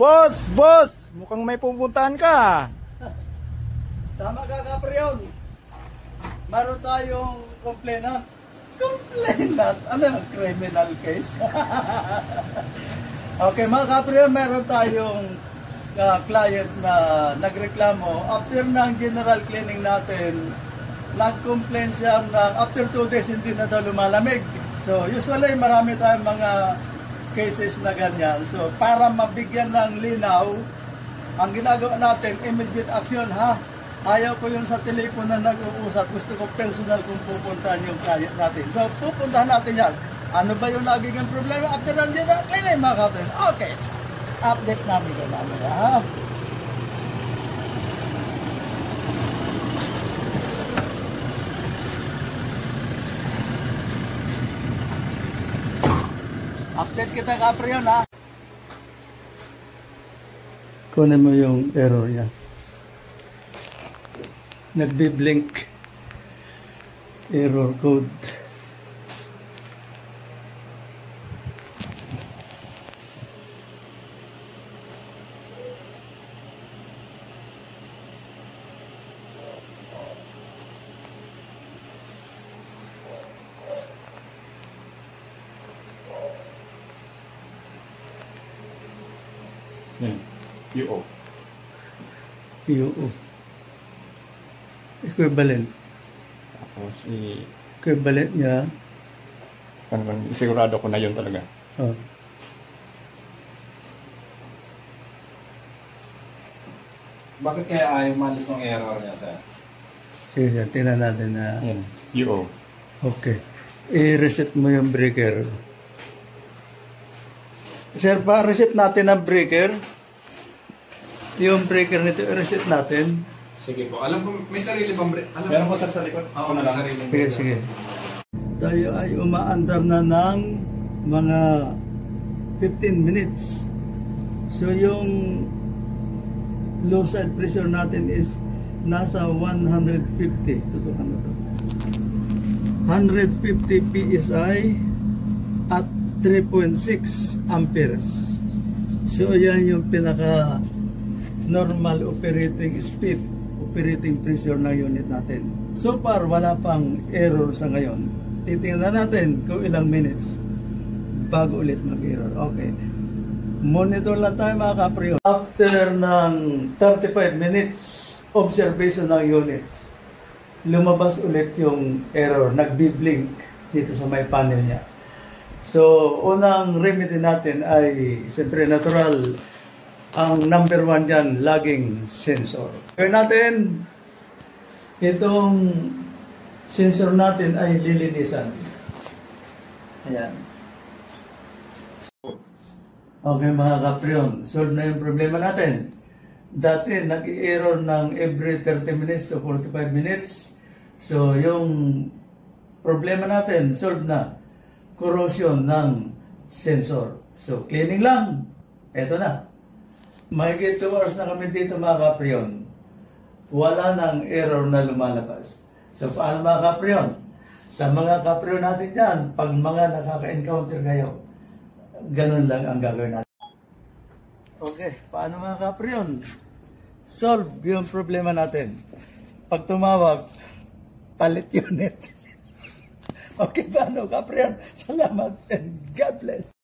Boss! Mukhang may pupuntahan ka. Tama ka, Caprion. Meron tayong complainant. Complainant? Ano yung criminal case? Okay, mga Caprion, meron tayong client na nagreklamo. After ng general cleaning natin, nag-complain siya na after 2 days hindi na daw lumalamig. So, usually marami tayong mga cases na ganyan. So, para mabigyan ng linaw, ang ginagawa natin, immediate action ha. Ayaw ko yun sa telepono na nag-uusap. Gusto ko personal kung pupuntahan yung client natin. So, pupuntahan natin yan. Ano ba yung nagiging problema after ng general cleaning, mga kapatid? Okay. Update namin ko namin ha. Update kita, Caprion, ha? Kunin mo yung error niya. Nagbi-blink. Error code. UO. Equivalent. Tapos Equivalent niya. Sigurado ko na yun talaga. Oh. Bakit kaya ayaw malis yung error niya, sir? Sige, tingnan natin na. Yan. UO. Okay. I-reset mo yung breaker. Sir, pa-reset natin ang breaker. Yung breaker nito, i-reset natin. Sige po. Alam ko, may sarili pang break. Meron po sa likod. Oo, may sarili. Sige. Tayo ay umaandar na ng mga 15 minutes. So yung low side pressure natin is nasa 150. Tutukan mo to. 150 PSI at 3.6 amperes. So yan yung pinaka normal operating speed, operating pressure ng unit natin. So far, wala pang error sa ngayon. Titingnan natin kung ilang minutes bago ulit mag-error. Okay. Monitor lang tayo, mga Caprion. After ng 35 minutes observation ng units, lumabas ulit yung error. Nagbi-blink dito sa may panel niya. So, unang remedy natin ay siyempre natural. Ang number 1 dyan, lagging sensor. Kaya natin, itong sensor natin ay lilinisan. Ayan. Okay, mga Caprion, solve na yung problema natin. Dati, nag-i-error ng every 30 minutes to 45 minutes. So, yung problema natin, solve na. Corrosion ng sensor. So, cleaning lang. Eto na. Mahigit 2 hours na kami dito, mga Caprion. Wala nang error na lumalabas. So, paano, mga Caprion? Sa mga Caprion natin dyan, pag mga nakaka-encounter kayo, ganun lang ang gagawin natin. Okay, paano, mga Caprion? Solve yung problema natin. Pag tumawag, palit unit. Okay, paano, Caprion? Salamat and God bless.